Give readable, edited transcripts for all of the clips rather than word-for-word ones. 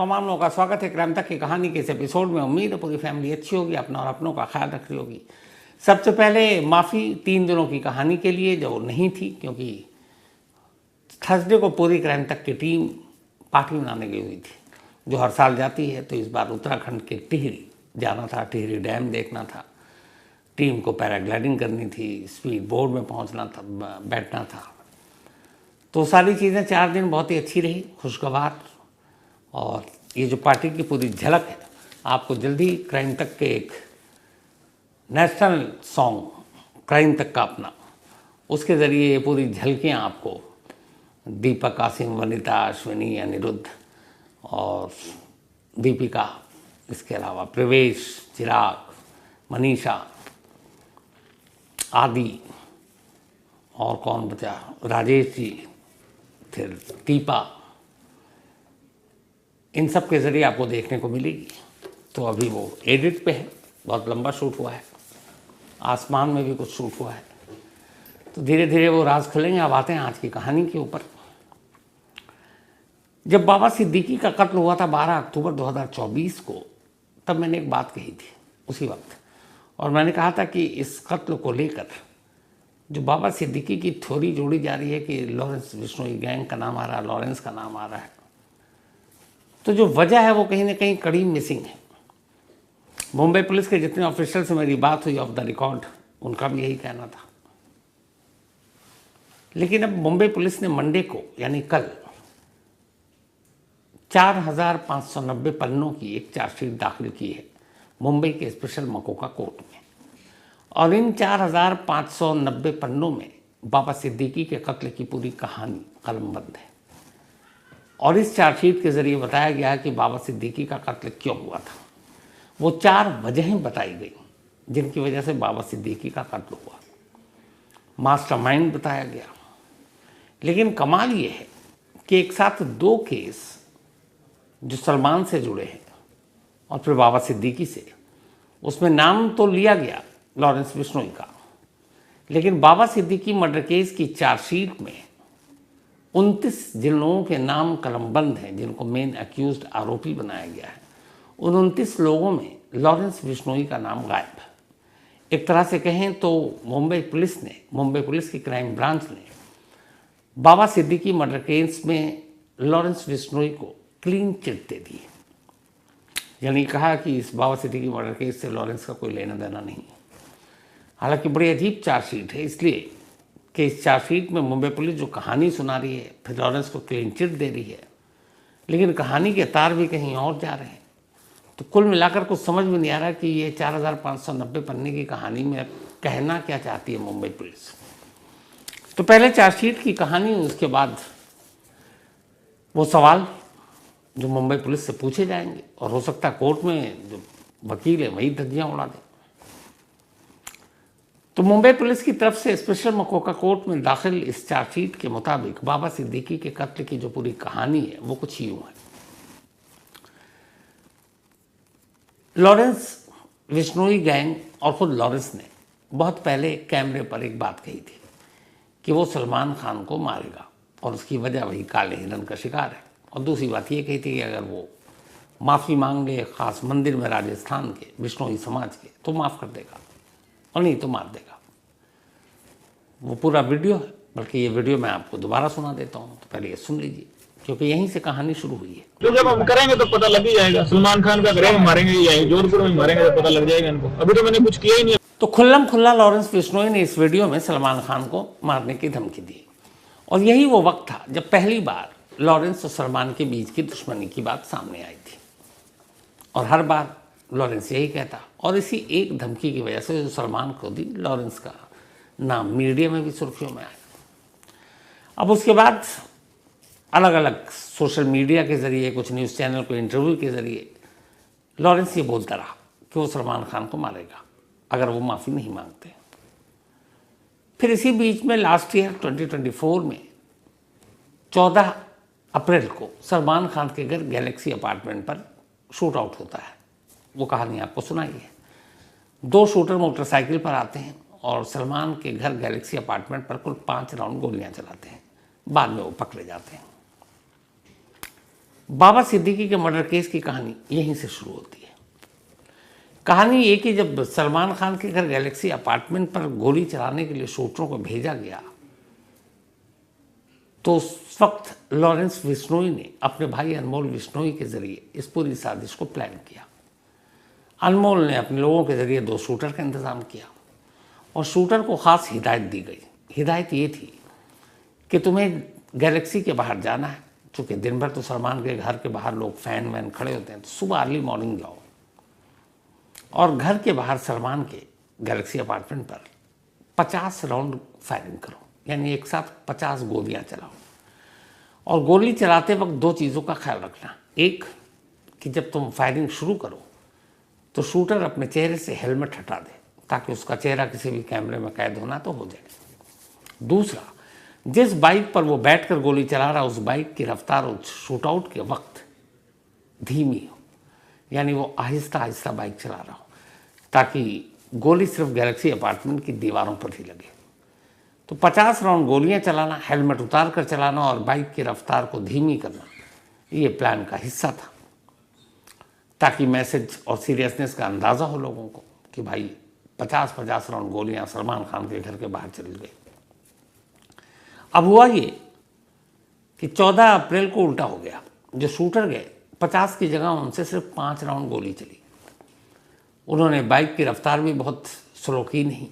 तमाम लोगों का स्वागत है क्राइम तक की कहानी के इस एपिसोड में। उम्मीद है पूरी फैमिली अच्छी होगी, अपना और अपनों का ख्याल रख रही होगी। सबसे पहले माफ़ी 3 दिनों की कहानी के लिए जो नहीं थी, क्योंकि थर्सडे को पूरी क्राइम तक की टीम पार्टी मनाने गई हुई थी, जो हर साल जाती है। तो इस बार उत्तराखंड के टिहरी जाना था, टिहरी डैम देखना था, टीम को पैराग्लाइडिंग करनी थी, स्पीड बोर्ड में पहुँचना था, बैठना था। तो सारी चीज़ें 4 दिन बहुत ही अच्छी रही, खुशगवार। और ये जो पार्टी की पूरी झलक है आपको जल्दी क्राइम तक के एक नेशनल सॉन्ग क्राइम तक का अपना, उसके ज़रिए ये पूरी झलकियाँ आपको दीपक, कासिम, वनिता, अश्विनी, अनिरुद्ध और दीपिका, इसके अलावा प्रवेश, चिराग, मनीषा आदि, और कौन बचा, राजेश जी, फिर दीपा, इन सब के ज़रिए आपको देखने को मिलेगी। तो अभी वो एडिट पे है, बहुत लंबा शूट हुआ है, आसमान में भी कुछ शूट हुआ है। तो धीरे धीरे वो राज खुलेंगे। अब आते हैं आज की कहानी के ऊपर। जब बाबा सिद्दीकी का कत्ल हुआ था 12 अक्टूबर 2024 को, तब मैंने एक बात कही थी उसी वक्त, और मैंने कहा था कि इस कत्ल को लेकर जो बाबा सिद्दीकी की थ्योरी जोड़ी जा रही है कि लॉरेंस बिश्नोई गैंग का नाम आ रहा है, लॉरेंस का नाम आ रहा है, तो जो वजह है वो कहीं ना कहीं कड़ी मिसिंग है। मुंबई पुलिस के जितने ऑफिशियल से मेरी बात हुई ऑफ द रिकॉर्ड, उनका भी यही कहना था। लेकिन अब मुंबई पुलिस ने मंडे को यानी कल 4590 पन्नों की एक चार्जशीट दाखिल की है मुंबई के स्पेशल मकोका कोर्ट में। और इन 4590 पन्नों में बाबा सिद्दीकी के कत्ल की पूरी कहानी कलमबंद है। और इस चार्जशीट के ज़रिए बताया गया है कि बाबा सिद्दीकी का कत्ल क्यों हुआ था। वो 4 वजहें बताई गई जिनकी वजह से बाबा सिद्दीकी का कत्ल हुआ। मास्टरमाइंड बताया गया। लेकिन कमाल ये है कि एक साथ 2 केस जो सलमान से जुड़े हैं और फिर बाबा सिद्दीकी से, उसमें नाम तो लिया गया लॉरेंस बिश्नोई का, लेकिन बाबा सिद्दीकी मर्डर केस की चार्जशीट में 29 जिन लोगों के नाम कलमबंद हैं, जिनको मेन अक्यूज्ड आरोपी बनाया गया है, उन 29 लोगों में लॉरेंस बिश्नोई का नाम गायब है। एक तरह से कहें तो मुंबई पुलिस की क्राइम ब्रांच ने बाबा सिद्दीकी मर्डर केस में लॉरेंस बिश्नोई को क्लीन चिट दे दी, यानी कहा कि इस बाबा सिद्दीकी मर्डर केस से लॉरेंस का कोई लेना देना नहीं। हालांकि बड़ी अजीब चार्जशीट है, इसलिए कि इस चार्जशीट में मुंबई पुलिस जो कहानी सुना रही है, फिर लॉरेंस को क्लीन चिट दे रही है, लेकिन कहानी के तार भी कहीं और जा रहे हैं। तो कुल मिलाकर कुछ समझ में नहीं आ रहा कि ये 4590 पन्ने की कहानी में कहना क्या चाहती है मुंबई पुलिस। तो पहले चार्जशीट की कहानी, उसके बाद वो सवाल जो मुंबई पुलिस से पूछे जाएंगे, और हो सकता है कोर्ट में जो वकील है वही धज्जियाँ उड़ा दें। तो मुंबई पुलिस की तरफ से स्पेशल मकोका कोर्ट में दाखिल इस चार्जशीट के मुताबिक बाबा सिद्दीकी के कत्ल की जो पूरी कहानी है वो कुछ यूं है। लॉरेंस बिश्नोई गैंग और खुद लॉरेंस ने बहुत पहले कैमरे पर एक बात कही थी कि वो सलमान खान को मारेगा, और उसकी वजह वही काले हिरन का शिकार है। और दूसरी बात ये कही थी कि अगर वो माफ़ी मांग ले खास मंदिर में राजस्थान के बिश्नोई समाज के, तो माफ़ कर देगा, और नहीं तो मार देगा। वो पूरा वीडियो है, बल्कि ये वीडियो मैं आपको दोबारा सुना देता हूँ, तो पहले ये सुन लीजिए, क्योंकि यहीं से कहानी शुरू हुई है। तो जब हम करेंगे तो पता लग ही जाएगा। सलमान खान का करेंगे, मारेंगे, या जोधपुर में मारेंगे तो पता लग जाएगा इनको। अभी तो मैंने कुछ किया ही नहीं। तो खुल्लम खुल्ला लॉरेंस बिश्नोई ने इस वीडियो में सलमान खान को मारने की धमकी दी। और यही वो वक्त था जब पहली बार लॉरेंस और सलमान के बीच की दुश्मनी की बात सामने आई थी। और हर बार लॉरेंस यही कहता, और इसी एक धमकी की वजह से जो सलमान को दी, लॉरेंस का नाम मीडिया में भी सुर्खियों में आया। अब उसके बाद अलग अलग सोशल मीडिया के ज़रिए, कुछ न्यूज़ चैनल को इंटरव्यू के ज़रिए लॉरेंस ये बोलता रहा कि वो सलमान खान को मारेगा अगर वो माफ़ी नहीं मांगते। फिर इसी बीच में लास्ट ईयर 2024 में 14 अप्रैल को सलमान खान के घर गैलेक्सी अपार्टमेंट पर शूट आउट होता है। वो कहानी आपको सुनाई है। 2 शूटर मोटरसाइकिल पर आते हैं और सलमान के घर गैलेक्सी अपार्टमेंट पर कुल 5 राउंड गोलियां चलाते हैं। बाद में वो पकड़े जाते हैं। बाबा सिद्दीकी के मर्डर केस की कहानी यहीं से शुरू होती है। कहानी ये कि जब सलमान खान के घर गैलेक्सी अपार्टमेंट पर गोली चलाने के लिए शूटरों को भेजा गया तो उस वक्त लॉरेंस बिश्नोई ने अपने भाई अनमोल बिश्नोई के जरिए इस पूरी साजिश को प्लान किया। अनमोल ने अपने लोगों के जरिए 2 शूटर का इंतज़ाम किया और शूटर को ख़ास हिदायत दी गई। हिदायत ये थी कि तुम्हें गैलेक्सी के बाहर जाना है, चूँकि दिन भर तो सलमान के घर के बाहर लोग फैन वैन खड़े होते हैं, तो सुबह अर्ली मॉर्निंग जाओ और घर के बाहर सलमान के गैलेक्सी अपार्टमेंट पर 50 राउंड फायरिंग करो, यानी एक साथ 50 गोलियां चलाओ। और गोली चलाते वक्त 2 चीज़ों का ख्याल रखना। एक कि जब तुम फायरिंग शुरू करो तो शूटर अपने चेहरे से हेलमेट हटा दे ताकि उसका चेहरा किसी भी कैमरे में कैद होना तो हो जाए। दूसरा, जिस बाइक पर वो बैठकर गोली चला रहा उस बाइक की रफ्तार उस शूटआउट के वक्त धीमी हो, यानी वो आहिस्ता आहिस्ता बाइक चला रहा हो ताकि गोली सिर्फ गैलेक्सी अपार्टमेंट की दीवारों पर ही लगे। तो 50 राउंड गोलियां चलाना, हेलमेट उतार कर चलाना और बाइक की रफ्तार को धीमी करना, ये प्लान का हिस्सा था ताकि मैसेज और सीरियसनेस का अंदाज़ा हो लोगों को कि भाई 50-50 राउंड गोलियां सलमान खान के घर के बाहर चली गई। अब हुआ ये कि 14 अप्रैल को उल्टा हो गया। जो शूटर गए 50 की जगह उनसे सिर्फ 5 राउंड गोली चली। उन्होंने बाइक की रफ्तार भी बहुत स्लो की नहीं,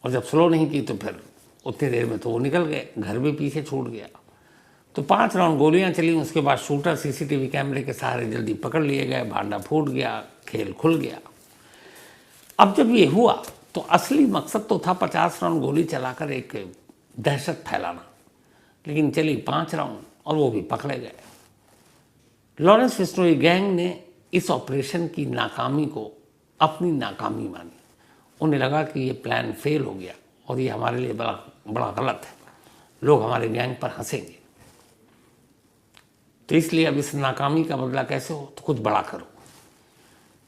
और जब स्लो नहीं की तो फिर उतनी देर में तो वो निकल गए, घर भी पीछे छूट गया। तो 5 राउंड गोलियां चली। उसके बाद शूटर सीसीटीवी कैमरे के सहारे जल्दी पकड़ लिए गए, भांडा फूट गया, खेल खुल गया। अब जब ये हुआ तो असली मकसद तो था 50 राउंड गोली चलाकर एक दहशत फैलाना, लेकिन चली 5 राउंड और वो भी पकड़े गए। लॉरेंस बिश्नोई गैंग ने इस ऑपरेशन की नाकामी को अपनी नाकामी मानी। उन्हें लगा कि ये प्लान फेल हो गया और ये हमारे लिए बड़ा गलत है, लोग हमारे गैंग पर हंसेंगे, तो इसलिए अब इस नाकामी का बदला कैसे हो, तो कुछ बड़ा करो।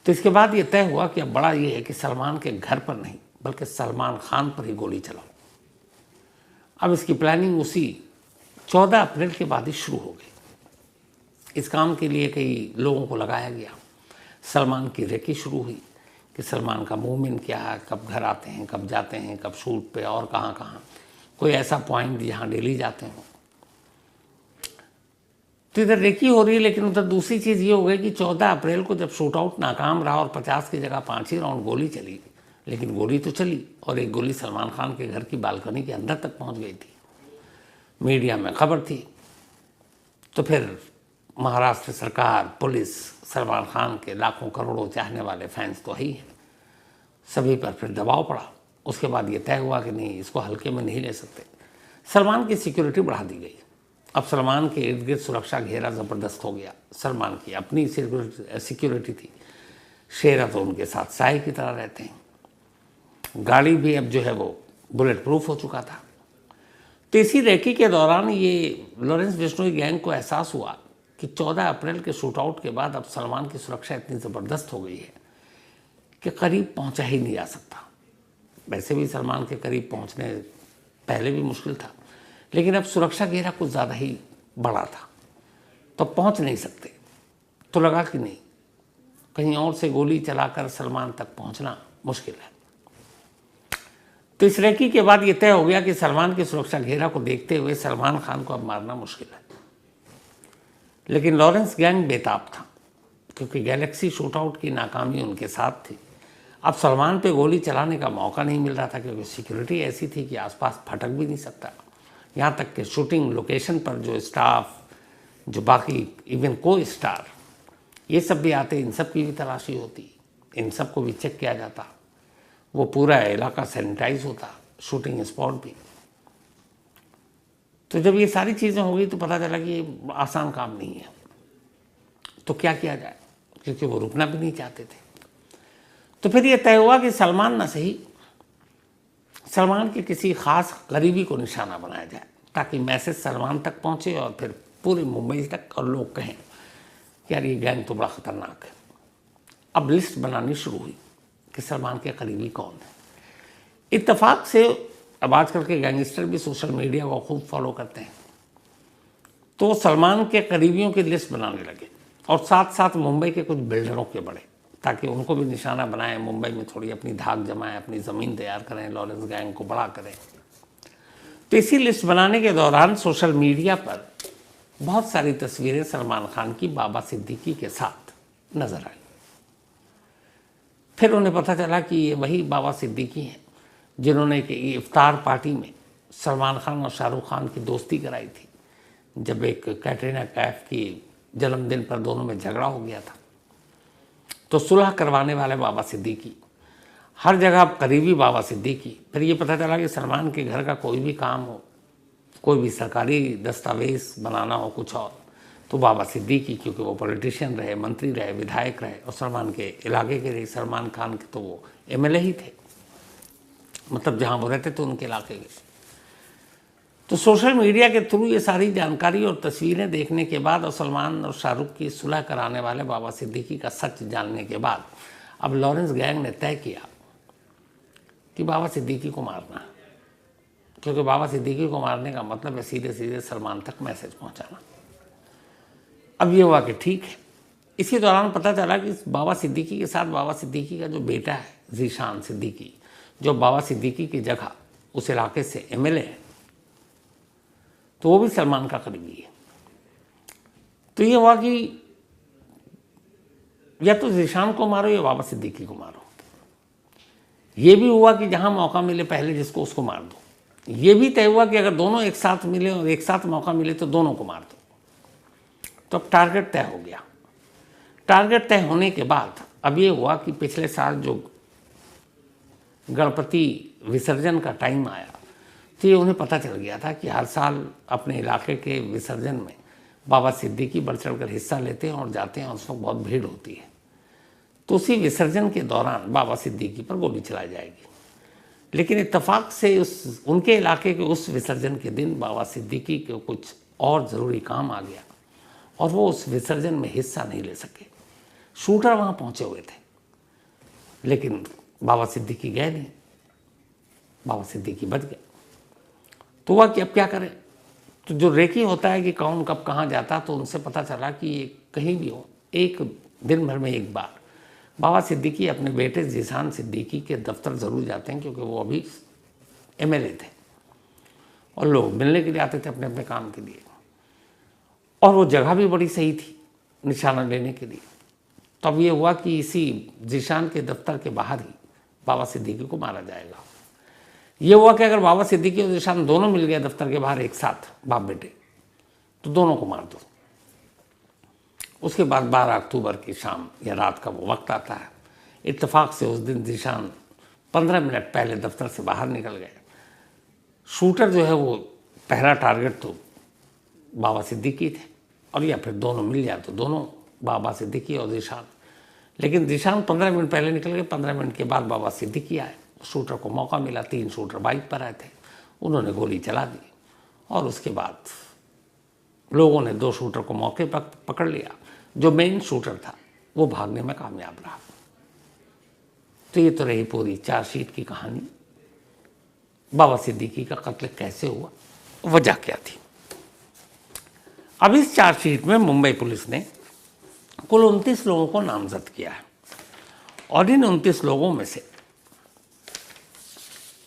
तो इसके बाद ये तय हुआ कि अब बड़ा ये है कि सलमान के घर पर नहीं बल्कि सलमान खान पर ही गोली चलाओ। अब इसकी प्लानिंग उसी 14 अप्रैल के बाद ही शुरू हो गई। इस काम के लिए कई लोगों को लगाया गया। सलमान की रेकी शुरू हुई कि सलमान का मूवमेंट क्या है, कब घर आते हैं, कब जाते हैं, कब शूट पे और कहाँ कहाँ, कोई ऐसा पॉइंट जहाँ डेली जाते हो। तो इधर रेकी हो रही है, लेकिन उधर दूसरी चीज़ ये हो गई कि 14 अप्रैल को जब शूट आउट नाकाम रहा और 50 की जगह 5 ही राउंड गोली चली, लेकिन गोली तो चली और एक गोली सलमान खान के घर की बालकनी के अंदर तक पहुंच गई थी। मीडिया में खबर थी। तो फिर महाराष्ट्र सरकार, पुलिस, सलमान खान के लाखों करोड़ों चाहने वाले फैंस तो ही हैं, सभी पर फिर दबाव पड़ा। उसके बाद ये तय हुआ कि नहीं, इसको हल्के में नहीं ले सकते। सलमान की सिक्योरिटी बढ़ा दी गई। अब सलमान के इर्द गिर्द सुरक्षा घेरा ज़बरदस्त हो गया। सलमान की अपनी सिक्योरिटी थी। शेरा तो उनके साथ साए की तरह रहते हैं। गाड़ी भी अब जो है वो बुलेट प्रूफ हो चुका था। तो इसी रेकी के दौरान ये लॉरेंस बिश्नोई गैंग को एहसास हुआ कि 14 अप्रैल के शूटआउट के बाद अब सलमान की सुरक्षा इतनी ज़बरदस्त हो गई है कि करीब पहुंचा ही नहीं जा सकता। वैसे भी सलमान के करीब पहुंचने पहले भी मुश्किल था, लेकिन अब सुरक्षा घेरा कुछ ज़्यादा ही बड़ा था, तो पहुंच नहीं सकते। तो लगा कि नहीं, कहीं और से गोली चलाकर सलमान तक पहुंचना मुश्किल है। तो इस रेकी के बाद ये तय हो गया कि सलमान की सुरक्षा घेरा को देखते हुए सलमान खान को अब मारना मुश्किल है। लेकिन लॉरेंस गैंग बेताब था, क्योंकि गैलेक्सी शूटआउट की नाकामी उनके साथ थी। अब सलमान पे गोली चलाने का मौका नहीं मिल रहा था, क्योंकि सिक्योरिटी ऐसी थी कि आसपास फटक भी नहीं सकता। यहाँ तक कि शूटिंग लोकेशन पर जो स्टाफ, जो बाकी इवन को स्टार, ये सब भी आते, इन सब की भी तलाशी होती, इन सब को भी चेक किया जाता, वो पूरा इलाका सैनिटाइज होता, शूटिंग स्पॉट भी। तो जब ये सारी चीज़ें हो गई तो पता चला कि ये आसान काम नहीं है। तो क्या किया जाए, क्योंकि वो रुकना भी नहीं चाहते थे। तो फिर ये तय हुआ कि सलमान ना सही, सलमान के किसी खास करीबी को निशाना बनाया जाए ताकि मैसेज सलमान तक पहुँचे और फिर पूरी मुंबई तक और लोग कहें कि यार ये गैंग तो बड़ा ख़तरनाक है। अब लिस्ट बनानी शुरू हुई कि सलमान के करीबी कौन है। इत्तेफाक से अब आजकल के गैंगस्टर भी सोशल मीडिया को खूब फॉलो करते हैं, तो सलमान के करीबियों की लिस्ट बनाने लगे और साथ साथ मुंबई के कुछ बिल्डरों के बड़े, ताकि उनको भी निशाना बनाएं, मुंबई में थोड़ी अपनी धाक जमाएं, अपनी ज़मीन तैयार करें, लॉरेंस गैंग को बड़ा करें। तो इसी लिस्ट बनाने के दौरान सोशल मीडिया पर बहुत सारी तस्वीरें सलमान खान की बाबा सिद्दीकी के साथ नजर आई। फिर उन्हें पता चला कि ये वही बाबा सिद्दीकी हैं जिन्होंने कि इफ्तार पार्टी में सलमान खान और शाहरुख खान की दोस्ती कराई थी, जब एक कैटरीना कैफ की जन्मदिन पर दोनों में झगड़ा हो गया था। तो सुलह करवाने वाले बाबा सिद्दीकी, हर जगह करीबी बाबा सिद्दीकी। फिर ये पता चला कि सलमान के घर का कोई भी काम हो, कोई भी सरकारी दस्तावेज बनाना हो, कुछ और, तो बाबा सिद्दीकी, क्योंकि वो पॉलिटिशियन रहे, मंत्री रहे, विधायक रहे और सलमान के इलाके के रहे। सलमान खान के तो वो एमएलए ही थे, मतलब जहाँ वो रहते थे उनके इलाके के। तो सोशल मीडिया के थ्रू ये सारी जानकारी और तस्वीरें देखने के बाद और सलमान और शाहरुख की सुलह कराने वाले बाबा सिद्दीकी का सच जानने के बाद अब लॉरेंस गैंग ने तय किया कि बाबा सिद्दीकी को मारना, क्योंकि बाबा सिद्दीकी को मारने का मतलब है सीधे सीधे सलमान तक मैसेज पहुंचाना। अब ये हुआ कि ठीक है। इसी दौरान पता चला कि बाबा सिद्दीकी के साथ बाबा सिद्दीकी का जो बेटा है ज़ीशान सिद्दीकी, जो बाबा सिद्दीकी की जगह उस इलाके से एमएलए है, तो वो भी सलमान का करीबी है। तो ये हुआ कि या तो ज़ीशान को मारो या बाबा सिद्दीकी को मारो। ये भी हुआ कि जहां मौका मिले पहले जिसको उसको मार दो। ये भी तय हुआ कि अगर दोनों एक साथ मिले और एक साथ मौका मिले तो दोनों को मार दो। तो अब टारगेट तय हो गया। टारगेट तय होने के बाद अब ये हुआ कि पिछले साल जो गणपति विसर्जन का टाइम आया, तो ये उन्हें पता चल गया था कि हर साल अपने इलाके के विसर्जन में बाबा सिद्दीकी बढ़ चढ़ कर हिस्सा लेते हैं और जाते हैं और उस वक्त बहुत भीड़ होती है। तो उसी विसर्जन के दौरान बाबा सिद्दीकी पर गोली चलाई जाएगी। लेकिन इत्तेफाक से उनके इलाके के उस विसर्जन के दिन बाबा सिद्दीकी को कुछ और ज़रूरी काम आ गया और वो उस विसर्जन में हिस्सा नहीं ले सके। शूटर वहाँ पहुँचे हुए थे, लेकिन बाबा सिद्दीकी गए नहीं, बाबा सिद्दीकी बच गए। तो हुआ कि अब क्या करें। तो जो रेकी होता है कि कौन कब कहाँ जाता, तो उनसे पता चला कि ये कहीं भी हो, एक दिन भर में एक बार बाबा सिद्दीकी अपने बेटे ज़ीशान सिद्दीकी के दफ्तर ज़रूर जाते हैं, क्योंकि वो अभी एमएलए थे और लोग मिलने के लिए आते थे अपने अपने काम के लिए, और वो जगह भी बड़ी सही थी निशाना लेने के लिए। तब ये हुआ कि इसी ज़ीशान के दफ्तर के बाहर ही बाबा सिद्दीकी को मारा जाएगा। ये हुआ कि अगर बाबा सिद्दीकी और ज़ीशान दोनों मिल गए दफ्तर के बाहर एक साथ, बाप बेटे, तो दोनों को मार दो। उसके बाद 12 अक्टूबर की शाम या रात का वो वक्त आता है। इत्तेफाक से उस दिन ज़ीशान 15 मिनट पहले दफ्तर से बाहर निकल गए। शूटर जो है वो पहला टारगेट तो बाबा सिद्दीकी थे, और या फिर दोनों मिल जाए तो दोनों, बाबा सिद्दीकी और ज़ीशान। लेकिन ज़ीशान 15 मिनट पहले निकल गए, 15 मिनट के बाद बाबा सिद्दीकी आए। शूटर को मौका मिला, 3 शूटर बाइक पर आए थे, उन्होंने गोली चला दी और उसके बाद लोगों ने 2 शूटर को मौके पर पकड़ लिया। जो मेन शूटर था वो भागने में कामयाब रहा। तो ये तो रही पूरी चार्जशीट की कहानी। बाबा सिद्दीकी का कत्ल कैसे हुआ, वजह क्या थी। अब इस चार्जशीट में मुंबई पुलिस ने कुल 29 लोगों को नामजद किया है और इन 29 लोगों में से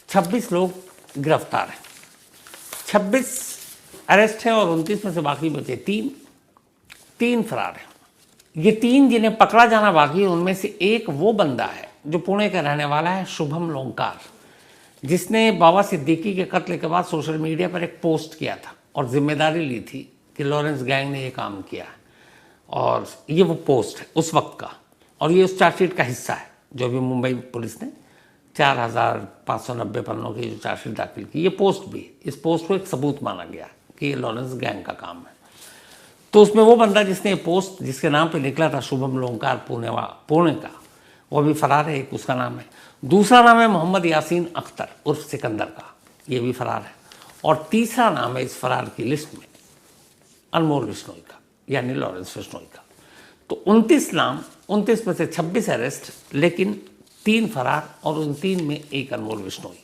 26 लोग गिरफ्तार हैं, 26 अरेस्ट हैं और 29 में से बाकी बचे 3 फरार हैं। ये 3 जिन्हें पकड़ा जाना बाकी है, उनमें से एक वो बंदा है जो पुणे का रहने वाला है, शुभम लोंकार, जिसने बाबा सिद्दीकी के कत्ल के बाद सोशल मीडिया पर एक पोस्ट किया था और जिम्मेदारी ली थी कि लॉरेंस गैंग ने ये काम किया है। और ये वो पोस्ट है उस वक्त का, और ये उस चार्जशीट का हिस्सा है जो अभी मुंबई पुलिस ने 4590 पन्नों की जो चार्जशीट दाखिल की। ये पोस्ट भी, इस पोस्ट को एक सबूत माना गया कि ये लॉरेंस गैंग का काम है। तो उसमें वो बंदा जिसने ये पोस्ट, जिसके नाम पे निकला था शुभम लोंकार पुणे का, वो भी फरार है। एक उसका नाम है, दूसरा नाम है मोहम्मद यासीन अख्तर उर्फ सिकंदर का, ये भी फरार है। और तीसरा नाम है इस फरार की लिस्ट में अनमोल बिश्नोई का, यानी लॉरेंस बिश्नोई का। तो 29 नाम, 29 में से 26 अरेस्ट, लेकिन 3 फरार और उन 3 में एक अनमोल बिश्नोई।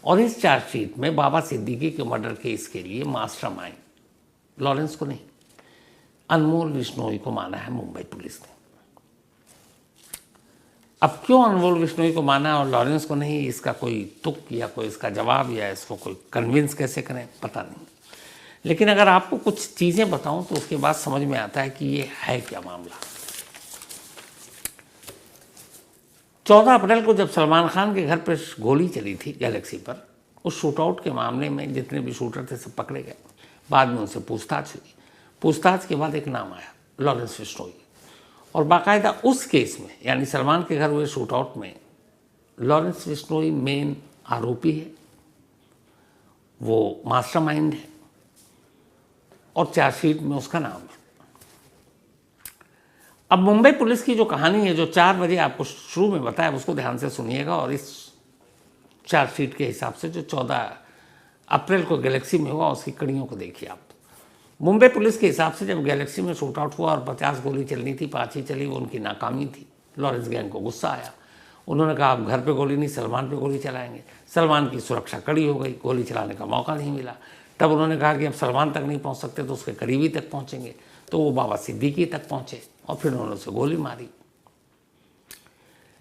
और इस चार्जशीट में बाबा सिद्दीकी के मर्डर केस के लिए मास्टरमाइंड लॉरेंस को नहीं, अनमोल बिश्नोई को माना है मुंबई पुलिस ने। अब क्यों अनमोल बिश्नोई को माना और लॉरेंस को नहीं, इसका कोई तुक या कोई इसका जवाब या इसको कोई कन्विंस कैसे करें पता नहीं। लेकिन अगर आपको कुछ चीज़ें बताऊं तो उसके बाद समझ में आता है कि ये है क्या मामला। 14 अप्रैल को जब सलमान खान के घर पर गोली चली थी गैलेक्सी पर, उस शूटआउट के मामले में जितने भी शूटर थे सब पकड़े गए। बाद में उनसे पूछताछ हुई। पूछताछ के बाद एक नाम आया, लॉरेंस बिश्नोई। और बाकायदा उस केस में, यानी सलमान के घर हुए शूटआउट में, लॉरेंस बिश्नोई मेन आरोपी है, वो मास्टरमाइंड है और चार्जशीट में उसका नाम है। अब मुंबई पुलिस की जो कहानी है, जो 4 बजे आपको शुरू में बताया, उसको ध्यान से सुनिएगा और इस चार्जशीट के हिसाब से जो 14 अप्रैल को गैलेक्सी में हुआ उसकी कड़ियों को देखिए आप। मुंबई पुलिस के हिसाब से जब गैलेक्सी में शूट आउट हुआ और 50 गोली चलनी थी, 5 ही चली, वो उनकी नाकामी थी। लॉरेंस गैंग को गुस्सा आया, उन्होंने कहा आप घर पे गोली नहीं, सलमान पे गोली चलाएंगे। सलमान की सुरक्षा कड़ी हो गई, गोली चलाने का मौका नहीं मिला। तब उन्होंने कहा कि अब सलमान तक नहीं पहुंच सकते तो उसके करीबी तक पहुंचेंगे, तो वो बाबा सिद्दीकी तक पहुंचे और फिर उन्होंने उसे गोली मारी।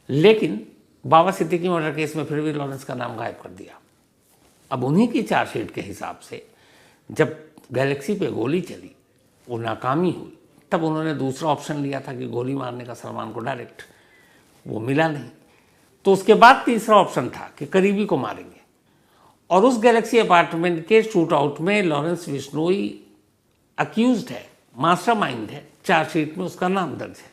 लेकिन बाबा सिद्दीकी मर्डर केस में फिर भी लॉरेंस का नाम गायब कर दिया। अब उन्हीं की चार्जशीट के हिसाब से जब गैलेक्सी पे गोली चली, वो नाकामी हुई, तब उन्होंने दूसरा ऑप्शन लिया था कि गोली मारने का सलमान को डायरेक्ट, वो मिला नहीं। तो उसके बाद तीसरा ऑप्शन था कि करीबी को मारेंगे। और उस गैलेक्सी अपार्टमेंट के शूट आउट में लॉरेंस बिश्नोई अक्यूज्ड है, मास्टरमाइंड है, चार्जशीट में उसका नाम दर्ज है।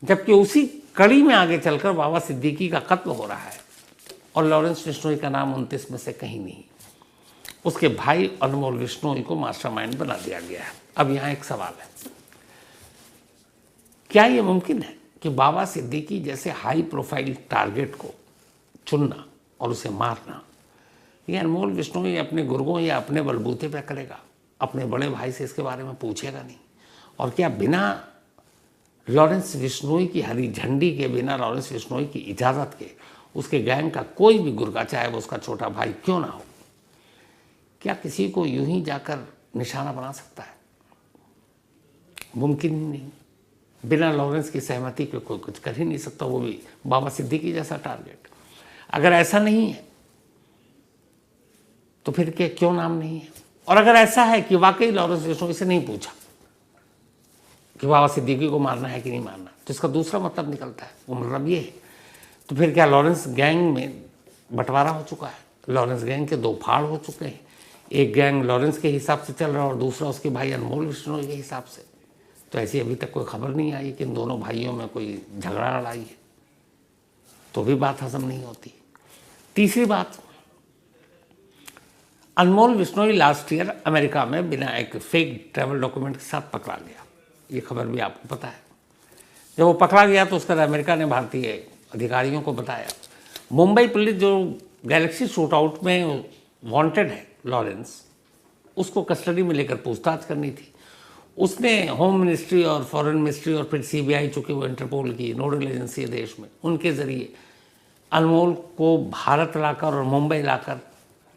जबकि उसी कड़ी में आगे चलकर बाबा सिद्दीकी का कत्ल हो रहा है और लॉरेंस बिश्नोई का नाम 29 में से कहीं नहीं। उसके भाई अनमोल बिश्नोई को मास्टरमाइंड बना दिया गया है। अब यहाँ एक सवाल है, क्या ये मुमकिन है कि बाबा सिद्दीकी जैसे हाई प्रोफाइल टारगेट को चुनना और उसे मारना ये अनमोल बिश्नोई अपने गुर्गों या अपने बलबूते पर करेगा, अपने बड़े भाई से इसके बारे में पूछेगा नहीं? और क्या बिना लॉरेंस बिश्नोई की हरी झंडी के, बिना लॉरेंस बिश्नोई की इजाज़त के, उसके गैंग का कोई भी गुर्गा, चाहे वो उसका छोटा भाई क्यों ना हो, क्या किसी को यूं ही जाकर निशाना बना सकता है? मुमकिन ही नहीं। बिना लॉरेंस की सहमति के कोई कुछ कर ही नहीं सकता, वो भी बाबा सिद्दीकी जैसा टारगेट। अगर ऐसा नहीं है तो फिर क्या क्यों नाम नहीं है? और अगर ऐसा है कि वाकई लॉरेंस बिश्नोई से नहीं पूछा कि बाबा सिद्दीकी को मारना है कि नहीं मारना, तो इसका दूसरा मतलब निकलता है, वो मतलब ये है, तो फिर क्या लॉरेंस गैंग में बंटवारा हो चुका है? लॉरेंस गैंग के 2 फाड़ हो चुके हैं, एक गैंग लॉरेंस के हिसाब से चल रहा है और दूसरा उसके भाई अनमोल बिश्नोई के हिसाब से। तो ऐसी अभी तक कोई खबर नहीं आई कि इन दोनों भाइयों में कोई झगड़ा लड़ाई है, तो भी बात हजम नहीं होती। तीसरी बात, अनमोल बिश्नोई लास्ट ईयर अमेरिका में बिना एक फेक ट्रैवल डॉक्यूमेंट के साथ पकड़ा गया, ये खबर भी आपको पता है। जब वो पकड़ा गया तो उसका अमेरिका ने भारतीय अधिकारियों को बताया। मुंबई पुलिस जो गैलेक्सी शूट आउट में वांटेड है लॉरेंस, उसको कस्टडी में लेकर पूछताछ करनी थी। उसने होम मिनिस्ट्री और फॉरेन मिनिस्ट्री और फिर सीबीआई, चूँकि वो इंटरपोल की नोडल एजेंसी है देश में, उनके ज़रिए अनमोल को भारत लाकर और मुंबई लाकर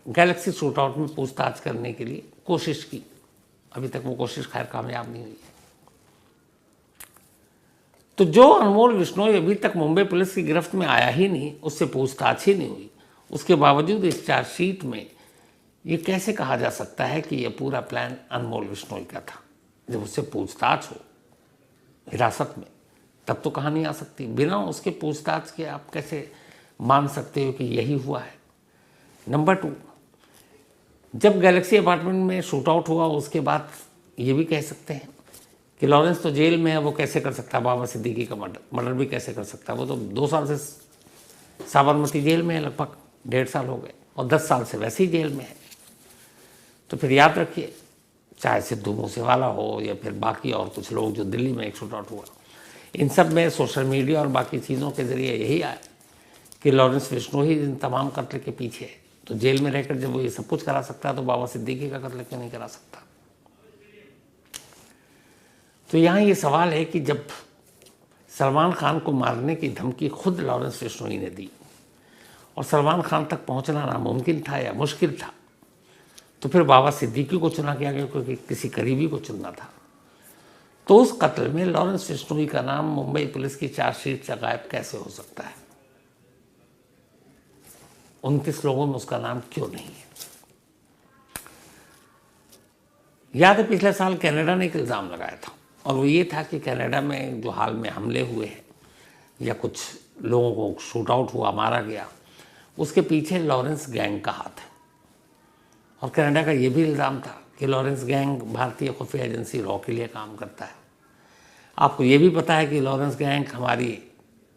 गैलेक्सी शूट आउट में पूछताछ करने के लिए कोशिश की। अभी तक वो कोशिश खैर कामयाब नहीं हुई है। तो जो अनमोल बिश्नोई अभी तक मुंबई पुलिस की गिरफ्त में आया ही नहीं, उससे पूछताछ ही नहीं हुई, उसके बावजूद इस चार्जशीट में ये कैसे कहा जा सकता है कि ये पूरा प्लान अनमोल बिश्नोई का था? जब उससे पूछताछ हो हिरासत में, तब तो कहानी आ सकती। बिना उसके पूछताछ के आप कैसे मान सकते हो कि यही हुआ है? नंबर 2, जब गैलेक्सी अपार्टमेंट में शूट आउट हुआ उसके बाद ये भी कह सकते हैं कि लॉरेंस तो जेल में है, वो कैसे कर सकता है बाबा सिद्दीकी का मर्डर भी कैसे कर सकता है? वो तो 2 साल से साबरमती जेल में है, लगभग 1.5 साल हो गए, और 10 साल से वैसे ही जेल में है। तो फिर याद रखिए, चाहे सिद्धू मूसेवाला हो या फिर बाकी और कुछ लोग जो दिल्ली में एक शूट आउट हुआ, इन सब में सोशल मीडिया और बाकी चीज़ों के ज़रिए यही आया कि लॉरेंस बिश्नोई इन तमाम कत्ल के पीछे है। तो जेल में रहकर जब वो ये सब कुछ करा सकता है तो बाबा सिद्दीकी का कत्ल क्यों नहीं करा सकता? तो यहाँ ये सवाल है कि जब सलमान खान को मारने की धमकी खुद लॉरेंस बिश्नोई ने दी और सलमान खान तक पहुँचना नामुमकिन था या मुश्किल था, तो फिर बाबा सिद्दीकी को चुना गया क्योंकि किसी करीबी को चुनना था। तो उस कत्ल में लॉरेंस बिश्नोई का नाम मुंबई पुलिस की चार्जशीट से गायब कैसे हो सकता है? 29 लोगों में उसका नाम क्यों नहीं है? याद है पिछले साल कनाडा ने एक इल्ज़ाम लगाया था, और वो ये था कि कनाडा में जो हाल में हमले हुए हैं या कुछ लोगों को शूट आउट हुआ, मारा गया, उसके पीछे लॉरेंस गैंग का हाथ है। और कनाडा का ये भी इल्ज़ाम था कि लॉरेंस गैंग भारतीय खुफिया एजेंसी रॉ के लिए काम करता है। आपको ये भी पता है कि लॉरेंस गैंग हमारी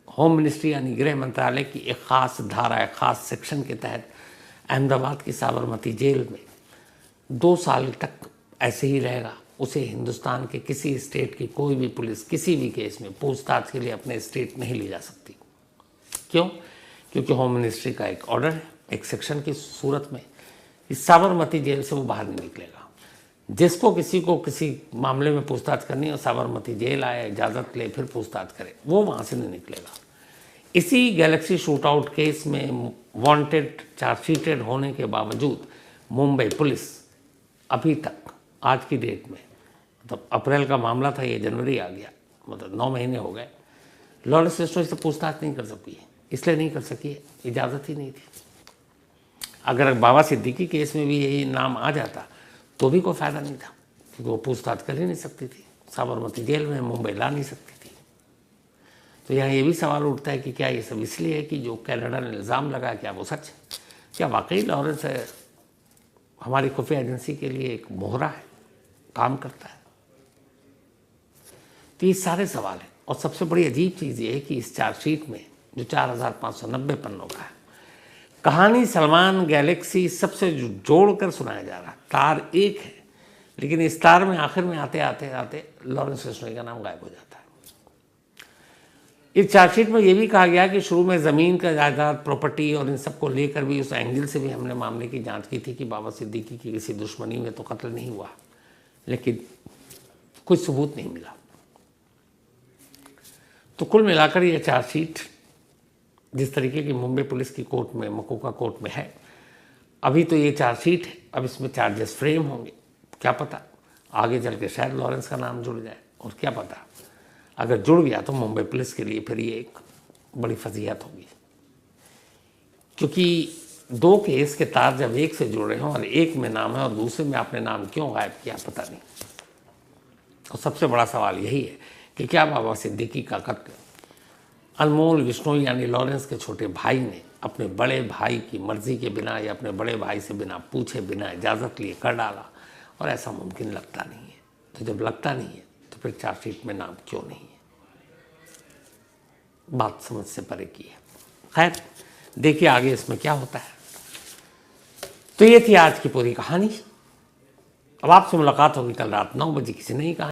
होम मिनिस्ट्री यानी गृह मंत्रालय की एक ख़ास धारा, एक ख़ास सेक्शन के तहत अहमदाबाद की साबरमती जेल में 2 साल तक ऐसे ही रहेगा। उसे हिंदुस्तान के किसी स्टेट की कोई भी पुलिस किसी भी केस में पूछताछ के लिए अपने स्टेट नहीं ले जा सकती। क्यों? क्योंकि होम मिनिस्ट्री का एक ऑर्डर है, एक सेक्शन की सूरत में, इस साबरमती जेल से वो बाहर नहीं निकलेगा। जिसको किसी को किसी मामले में पूछताछ करनी हो, साबरमती जेल आए, इजाज़त ले, फिर पूछताछ करे, वो वहाँ से नहीं निकलेगा। इसी गैलेक्सी शूट आउट केस में वांटेड, चार्जशीटेड होने के बावजूद मुंबई पुलिस अभी तक, आज की डेट में, मतलब अप्रैल का मामला था, ये जनवरी आ गया, मतलब 9 महीने हो गए, लॉरेंस बिश्नोई से पूछताछ नहीं कर सकी है। इसलिए नहीं कर सकी है, इजाज़त ही नहीं थी। अगर बाबा सिद्दीकी केस में भी यही नाम आ जाता तो भी कोई फ़ायदा नहीं था, क्योंकि वो पूछताछ कर ही नहीं सकती थी, साबरमती जेल में मुंबई ला नहीं सकती थी। तो यहाँ ये भी सवाल उठता है कि क्या ये सब इसलिए है कि जो कनाडा ने इल्ज़ाम लगाया, क्या वो सच है? क्या वाकई लॉरेंस हमारी खुफिया एजेंसी के लिए एक मोहरा है, काम करता है? तो ये सारे सवाल हैं। और सबसे बड़ी अजीब चीज़ ये है कि इस चार्जशीट में जो 4590 पन्नों का है, कहानी सलमान गैलेक्सी सबसे जोड़ कर सुनाया जा रहा है। तार एक है, लेकिन इस तार में आखिर में आते आते आते लॉरेंस बिश्नोई का नाम गायब हो जाता है। इस चार्जशीट में ये भी कहा गया कि शुरू में ज़मीन का जायदाद, प्रॉपर्टी और इन सब को लेकर भी, उस एंगल से भी हमने मामले की जांच की थी कि बाबा सिद्दीकी की किसी दुश्मनी में तो कत्ल नहीं हुआ, लेकिन कुछ सबूत नहीं मिला। तो कुल मिलाकर ये चार्जशीट जिस तरीके की मुंबई पुलिस की कोर्ट में, मकोका कोर्ट में है, अभी तो ये चार्जशीट है, अब इसमें चार्जेस फ्रेम होंगे। क्या पता आगे चल के शायद लॉरेंस का नाम जुड़ जाए, और क्या पता अगर जुड़ गया तो मुंबई पुलिस के लिए फिर ये एक बड़ी फजीहत होगी, क्योंकि 2 केस के तार जब एक से जुड़ रहे हों और एक में नाम है और दूसरे में आपने नाम क्यों गायब किया, पता नहीं। और सबसे बड़ा सवाल यही है कि क्या बाबा सिद्दीकी का कत्ल अनमोल बिश्नोई यानी लॉरेंस के छोटे भाई ने अपने बड़े भाई की मर्जी के बिना या अपने बड़े भाई से बिना पूछे, बिना इजाज़त लिए कर डाला? और ऐसा मुमकिन लगता नहीं है। तो जब लगता नहीं है तो फिर चार्जशीट में नाम क्यों नहीं है? बात समझ से परे की है। खैर, देखिए आगे इसमें क्या होता है। तो ये थी आज की पूरी कहानी। अब आपसे मुलाकात होगी कल रात 9 बजे किसी नई कहानी।